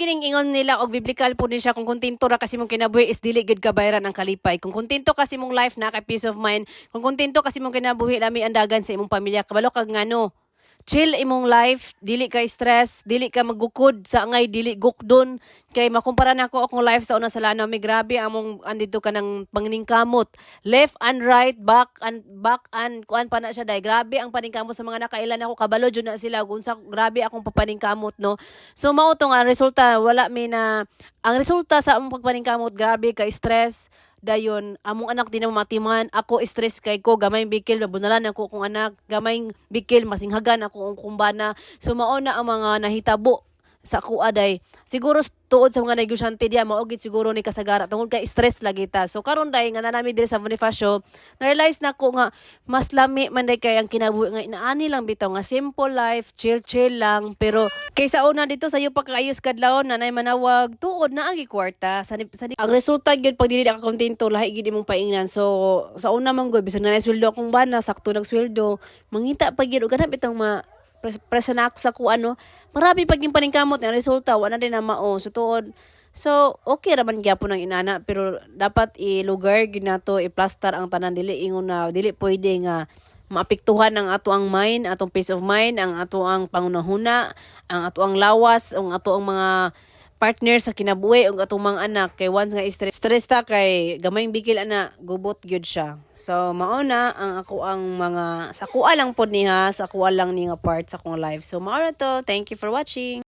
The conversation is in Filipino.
gining ingon nila og biblical po ni siya kung kontento ra kasi mong kinabuhi is dili gid kabayran ang kalipay. Kung kontento kasi mong life na ka peace of mind, kung kontento kasi mong kinabuhi lami andagan sa imong pamilya, kabalo kag ngano. Chill imong life, dili kay stress, dili ka magukod sa angay, dili gukdon. Kay makumpara nako akong life sa una sa lanaw, may grabe among andito ka ng pangningkamot. Left and right, back and kuan pa na siya dai. Grabe ang paningkamot sa mga nakailan ako, kabalo jud na sila unsa grabe akong papaningkamot no. So mao to nga resulta wala mi na ang resulta sa among pagpaningkamot grabe ka stress. Dayon among anak din na matiman ako stress kay ko gamay bikil mabunalan ako kung anak gamay bikil masinghagan ako ang kumbana so mao na ang mga nahitabo sa kuha day siguro tuod sa mga negosyante diya mao gid siguro ni kasagara tungod kay stress lagi ta so karon day nga nanami diri sa Bonifacio na realize na ko nga mas lami man day kay ang kinabuhi nga inaani lang bitaw nga simple life chill lang pero kaysa una dito sa iyo pagkaayos kadlawon nanay manawag tuod na ang kwarta ang resulta gyud pag dili ka kontento lahi gid imong paingnan so sa una man gyud bisan na sweldo akong bana sakto nagsweldo mangita pag gyud og ganap itong presa na ako sa kuano marami paging paningkamot ang resulta wala din na mao so tuod so okay ra man gyapon ang inana pero dapat ilugar ginato i-plaster ang tanan dili ingon na dili pwede nga maapektuhan ang ato ang mind atong peace of mind ang ato ang pangunahuna ang ato ang lawas ang ato ang mga partner sa kinabuhi ug atong mga anak kay once nga stress ta kay gamayng bigil ana gubot gyud siya so mao na ang ako ang mga sa kuha lang pod niha sa kuha lang ni nga part sa akong life so mao na to thank you for watching.